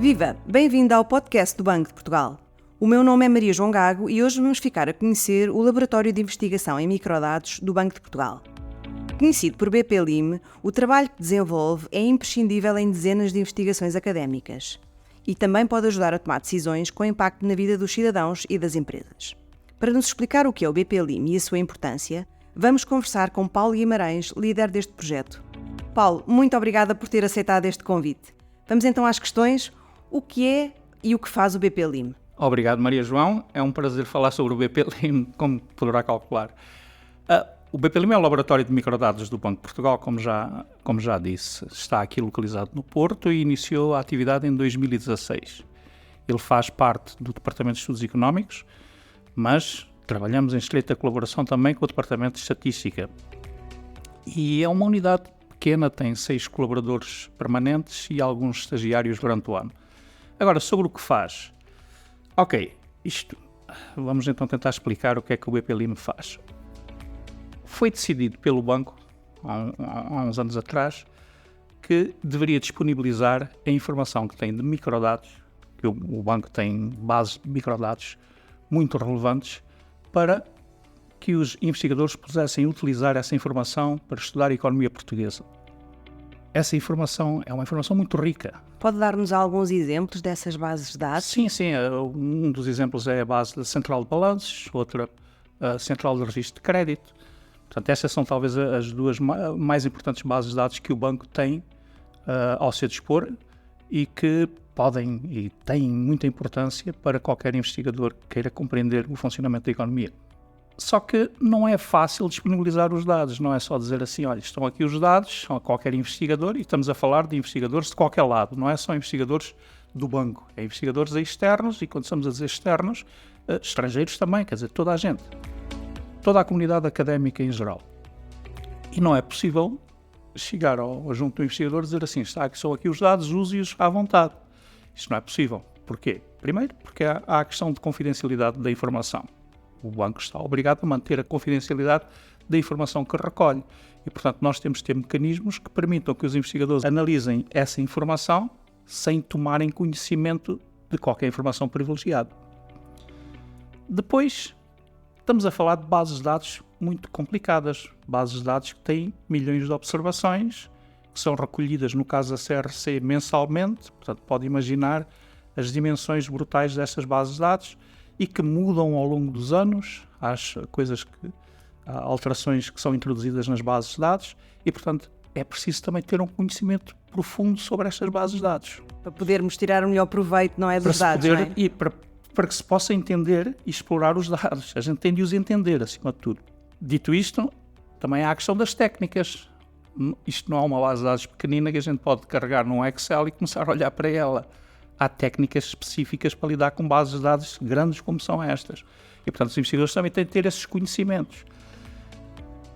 Viva! Bem-vindo ao podcast do Banco de Portugal. O meu nome é Maria João Gago e hoje vamos ficar a conhecer o Laboratório de Investigação em Microdados do Banco de Portugal. Conhecido por BP-LIM, o trabalho que desenvolve é imprescindível em dezenas de investigações académicas e também pode ajudar a tomar decisões com impacto na vida dos cidadãos e das empresas. Para nos explicar o que é o BP-LIM e a sua importância, vamos conversar com Paulo Guimarães, líder deste projeto. Paulo, muito obrigada por ter aceitado este convite. Vamos então às questões. O que é e o que faz o BP-LIM? Obrigado, Maria João. É um prazer falar sobre o BP-LIM, como poderá calcular. O BP-LIM é o Laboratório de Microdados do Banco de Portugal, como já disse. Está aqui localizado no Porto e iniciou a atividade em 2016. Ele faz parte do Departamento de Estudos Económicos, mas trabalhamos em estreita colaboração também com o Departamento de Estatística. E é uma unidade pequena, tem 6 colaboradores permanentes e alguns estagiários durante o ano. Agora, sobre o que faz. Vamos então tentar explicar o que é que o BP-LIM faz. Foi decidido pelo banco, há uns anos atrás, que deveria disponibilizar a informação que tem de microdados, que o banco tem bases de microdados muito relevantes, para que os investigadores pudessem utilizar essa informação para estudar a economia portuguesa. Essa informação é uma informação muito rica. Pode dar-nos alguns exemplos dessas bases de dados? Sim. Um dos exemplos é a base da Central de Balanços, outra a Central de Registro de Crédito. Portanto, estas são talvez as duas mais importantes bases de dados que o banco tem ao seu dispor e que podem e têm muita importância para qualquer investigador que queira compreender o funcionamento da economia. Só que não é fácil disponibilizar os dados, não é só dizer assim, olha, estão aqui os dados, a qualquer investigador, e estamos a falar de investigadores de qualquer lado, não é só investigadores do banco, é investigadores externos, e quando estamos a dizer externos, estrangeiros também, quer dizer, toda a gente, toda a comunidade académica em geral. E não é possível chegar ao junto do investigador e dizer assim, são aqui os dados, use-os à vontade. Isto não é possível. Porquê? Primeiro, porque há a questão de confidencialidade da informação. O banco está obrigado a manter a confidencialidade da informação que recolhe. E, portanto, nós temos de ter mecanismos que permitam que os investigadores analisem essa informação sem tomarem conhecimento de qualquer informação privilegiada. Depois, estamos a falar de bases de dados muito complicadas. Bases de dados que têm milhões de observações, que são recolhidas, no caso da CRC, mensalmente. Portanto, pode imaginar as dimensões brutais destas bases de dados, e que mudam ao longo dos anos, há alterações que são introduzidas nas bases de dados e, portanto, é preciso também ter um conhecimento profundo sobre estas bases de dados. Para podermos tirar o melhor proveito, não é, dos dados, não é? E para que se possa entender e explorar os dados. A gente tem de os entender, acima de tudo. Dito isto, também há a questão das técnicas. Isto não é uma base de dados pequenina que a gente pode carregar num Excel e começar a olhar para ela. Há técnicas específicas para lidar com bases de dados grandes como são estas. E, portanto, os investigadores também têm de ter esses conhecimentos.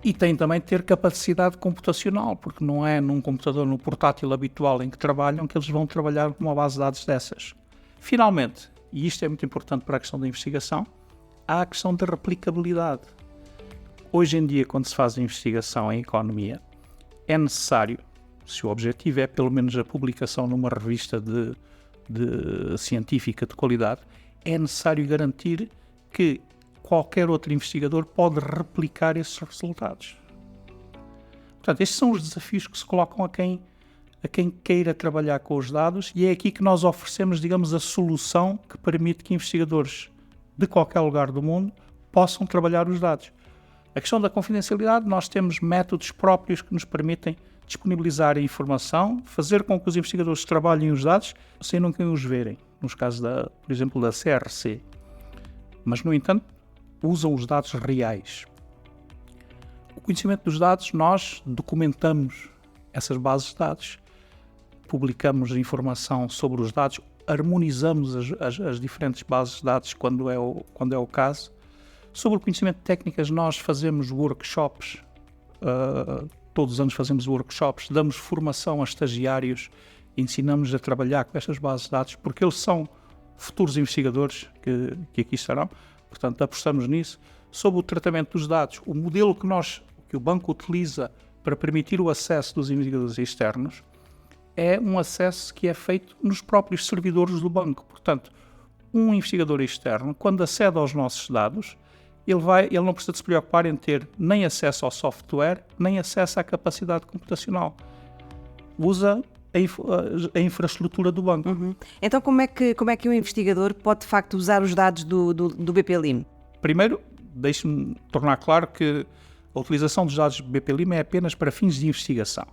E têm também de ter capacidade computacional, porque não é num computador, no portátil habitual em que trabalham, que eles vão trabalhar com uma base de dados dessas. Finalmente, e isto é muito importante para a questão da investigação, há a questão da replicabilidade. Hoje em dia, quando se faz investigação em economia, é necessário, se o objetivo é pelo menos a publicação numa revista científica de qualidade, é necessário garantir que qualquer outro investigador pode replicar esses resultados. Portanto, estes são os desafios que se colocam a quem queira trabalhar com os dados, e é aqui que nós oferecemos, digamos, a solução que permite que investigadores de qualquer lugar do mundo possam trabalhar os dados. A questão da confidencialidade, nós temos métodos próprios que nos permitem disponibilizar a informação, fazer com que os investigadores trabalhem os dados sem nunca os verem, nos casos, por exemplo, da CRC. Mas, no entanto, usam os dados reais. O conhecimento dos dados, nós documentamos essas bases de dados, publicamos informação sobre os dados, harmonizamos as diferentes bases de dados quando é o caso. Sobre o conhecimento de técnicas, nós fazemos workshops, todos os anos fazemos workshops, damos formação a estagiários, ensinamos a trabalhar com estas bases de dados, porque eles são futuros investigadores que aqui estarão, portanto apostamos nisso. Sobre o tratamento dos dados, o modelo que o banco utiliza para permitir o acesso dos investigadores externos é um acesso que é feito nos próprios servidores do banco. Portanto, um investigador externo, quando acede aos nossos dados, ele não precisa de se preocupar em ter nem acesso ao software, nem acesso à capacidade computacional. Usa a infraestrutura do banco. Então, como é que o investigador pode, de facto, usar os dados do BP Lim? Primeiro, deixe-me tornar claro que a utilização dos dados do BP Lim é apenas para fins de investigação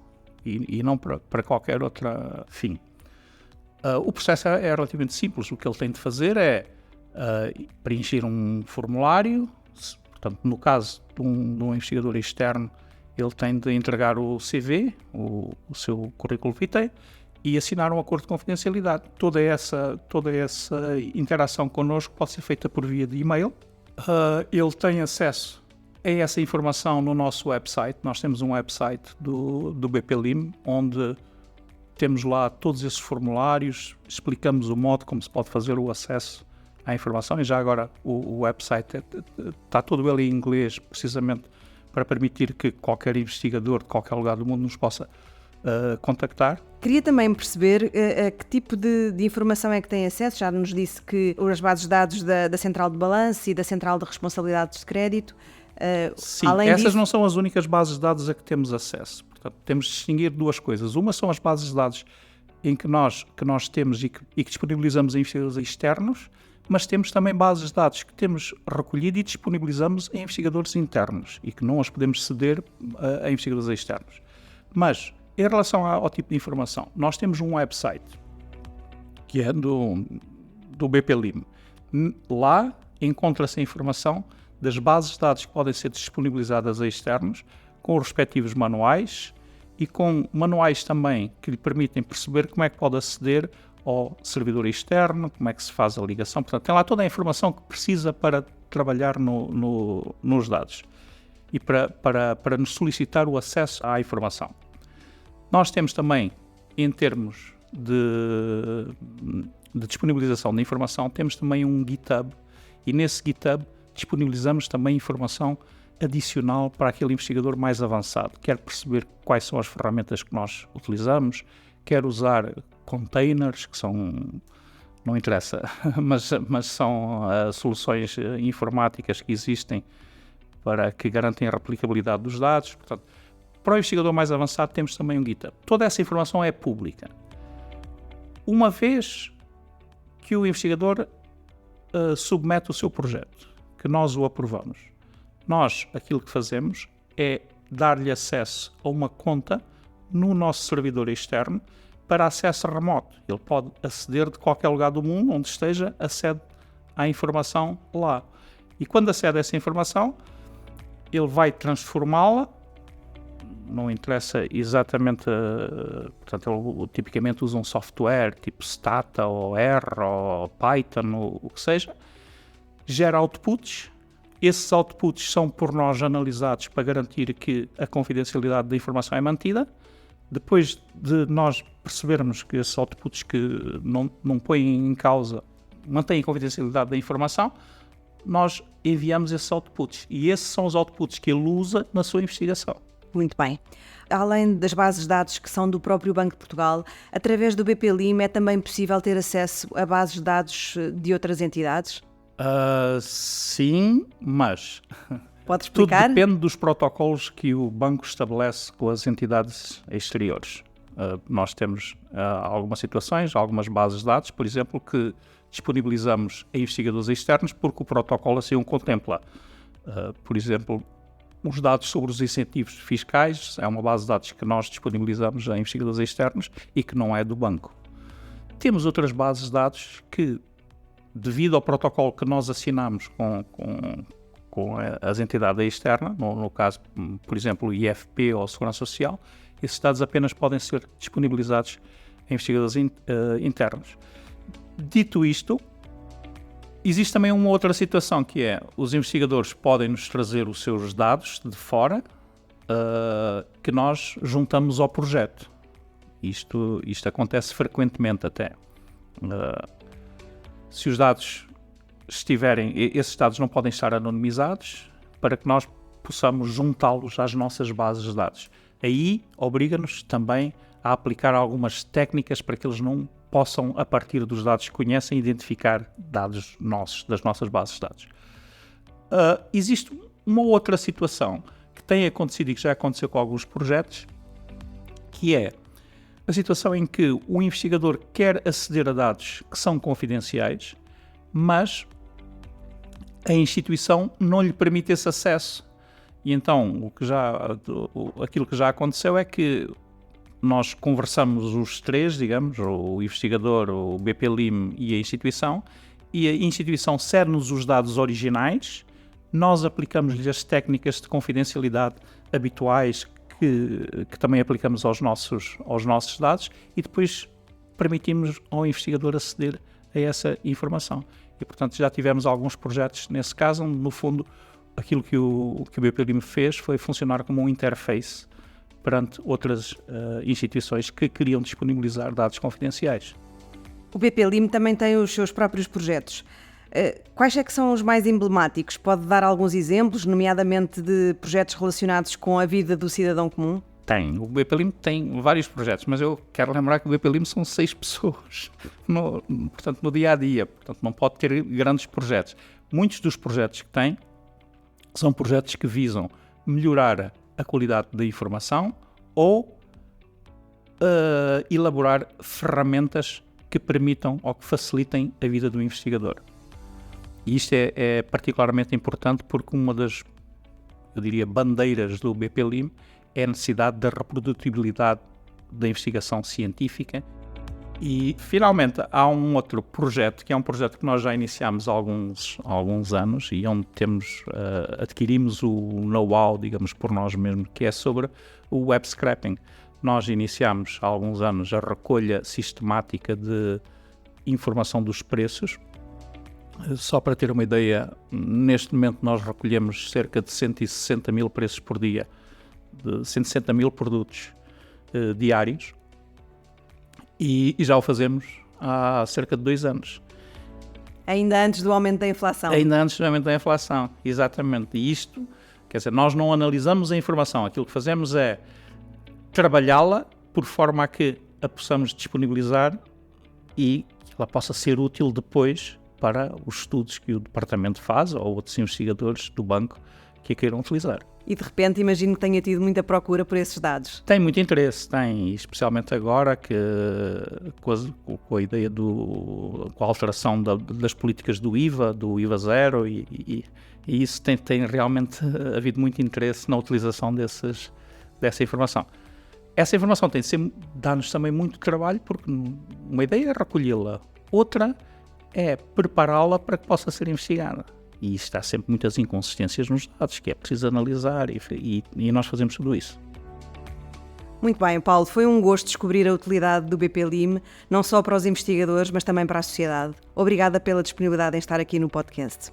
e não para qualquer outro fim. O processo é relativamente simples. O que ele tem de fazer é preencher um formulário. Portanto, no caso de um investigador externo, ele tem de entregar o CV, o seu currículo vitae, e assinar um acordo de confidencialidade. Toda essa interação connosco pode ser feita por via de e-mail. Ele tem acesso a essa informação no nosso website. Nós temos um website do BP Lim, onde temos lá todos esses formulários, explicamos o modo como se pode fazer o acesso à informação, e já agora o website está todo ele em inglês, precisamente para permitir que qualquer investigador de qualquer lugar do mundo nos possa contactar. Queria também perceber a que tipo de informação é que tem acesso. Já nos disse que as bases de dados da Central de Balanço e da Central de Responsabilidades de Crédito. Sim, essas não são as únicas bases de dados a que temos acesso. Portanto, temos de distinguir duas coisas. Uma são as bases de dados em que nós temos e que disponibilizamos a investigadores externos, mas temos também bases de dados que temos recolhido e disponibilizamos a investigadores internos e que não as podemos ceder a investigadores externos. Mas, em relação ao tipo de informação, nós temos um website que é do BP Lim. Lá encontra-se a informação das bases de dados que podem ser disponibilizadas a externos, com os respectivos manuais e com manuais também que lhe permitem perceber como é que pode aceder ao servidor externo, como é que se faz a ligação. Portanto, tem lá toda a informação que precisa para trabalhar nos dados e para nos solicitar o acesso à informação. Nós temos também, em termos de disponibilização da informação, temos também um GitHub, e nesse GitHub disponibilizamos também informação adicional para aquele investigador mais avançado. Quer perceber quais são as ferramentas que nós utilizamos, quer usar containers, que são, não interessa, mas são soluções informáticas que existem para que garantem a replicabilidade dos dados. Portanto, para o investigador mais avançado temos também um GitHub. Toda essa informação é pública. Uma vez que o investigador submete o seu projeto, que nós o aprovamos, nós aquilo que fazemos é dar-lhe acesso a uma conta no nosso servidor externo para acesso remoto. Ele pode aceder de qualquer lugar do mundo, onde esteja, acede à informação lá. E quando acede a essa informação, ele vai transformá-la, não interessa exatamente, portanto, ele tipicamente usa um software tipo Stata ou R ou Python ou o que seja, gera outputs. Esses outputs são por nós analisados para garantir que a confidencialidade da informação é mantida. Depois de nós percebermos que esses outputs que não põem em causa, mantêm a confidencialidade da informação, nós enviamos esses outputs. E esses são os outputs que ele usa na sua investigação. Muito bem. Além das bases de dados que são do próprio Banco de Portugal, através do BP Lim é também possível ter acesso a bases de dados de outras entidades? Sim, mas pode explicar? Tudo depende dos protocolos que o banco estabelece com as entidades exteriores. Nós temos algumas situações, algumas bases de dados, por exemplo, que disponibilizamos a investigadores externos porque o protocolo assim o contempla. Por exemplo, os dados sobre os incentivos fiscais é uma base de dados que nós disponibilizamos a investigadores externos e que não é do banco. Temos outras bases de dados que, devido ao protocolo que nós assinamos com as entidades externas, no caso, por exemplo, o IFP ou a Segurança Social, esses dados apenas podem ser disponibilizados a investigadores internos. Dito isto, existe também uma outra situação, que é os investigadores podem nos trazer os seus dados de fora que nós juntamos ao projeto. Isto acontece frequentemente até. Se os dados esses dados não podem estar anonimizados para que nós possamos juntá-los às nossas bases de dados. Aí obriga-nos também a aplicar algumas técnicas para que eles não possam, a partir dos dados que conhecem, identificar dados nossos, das nossas bases de dados. Existe uma outra situação que tem acontecido e que já aconteceu com alguns projetos, que é a situação em que o investigador quer aceder a dados que são confidenciais, mas a instituição não lhe permite esse acesso. E então, aquilo que já aconteceu é que nós conversamos os três, digamos, o investigador, o BP-LIM e a instituição cede-nos os dados originais, nós aplicamos-lhe as técnicas de confidencialidade habituais que também aplicamos aos nossos dados e depois permitimos ao investigador aceder a essa informação. E, portanto, já tivemos alguns projetos nesse caso, onde, no fundo, aquilo que o BP-LIM fez foi funcionar como um interface perante outras instituições que queriam disponibilizar dados confidenciais. O BP-LIM também tem os seus próprios projetos. Quais é que são os mais emblemáticos? Pode dar alguns exemplos, nomeadamente de projetos relacionados com a vida do cidadão comum? Tem. O BP-LIM tem vários projetos, mas eu quero lembrar que o BP-LIM são 6 pessoas, portanto, no dia-a-dia. Portanto, não pode ter grandes projetos. Muitos dos projetos que tem são projetos que visam melhorar a qualidade da informação ou elaborar ferramentas que permitam ou que facilitem a vida do investigador. E isto é particularmente importante porque uma das, eu diria, bandeiras do BP-LIM é a necessidade da reprodutibilidade da investigação científica. E, finalmente, há um outro projeto, que é um projeto que nós já iniciámos há alguns anos e onde adquirimos o know-how, digamos, por nós mesmos, que é sobre o web scraping. Nós iniciámos há alguns anos a recolha sistemática de informação dos preços. Só para ter uma ideia, neste momento nós recolhemos cerca de 160 mil preços por dia, de 160 mil produtos diários, e já o fazemos há cerca de 2 anos. Ainda antes do aumento da inflação. Ainda antes do aumento da inflação, exatamente. E isto, quer dizer, nós não analisamos a informação, aquilo que fazemos é trabalhá-la por forma a que a possamos disponibilizar e que ela possa ser útil depois para os estudos que o departamento faz ou outros investigadores do banco que a queiram utilizar. E de repente imagino que tenha tido muita procura por esses dados. Tem muito interesse, tem, especialmente agora que com a ideia com a alteração das políticas do IVA zero e isso tem realmente havido muito interesse na utilização dessa informação. Essa informação dá-nos também muito trabalho porque uma ideia é recolhê-la, outra é prepará-la para que possa ser investigada. E está sempre muitas inconsistências nos dados, que é preciso analisar e nós fazemos tudo isso. Muito bem, Paulo, foi um gosto descobrir a utilidade do BP-LIM, não só para os investigadores, mas também para a sociedade. Obrigada pela disponibilidade em estar aqui no podcast.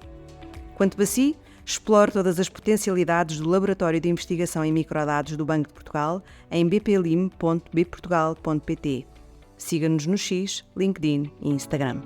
Quanto a si, explore todas as potencialidades do Laboratório de Investigação em Microdados do Banco de Portugal em bplim.bportugal.pt. Siga-nos no X, LinkedIn e Instagram.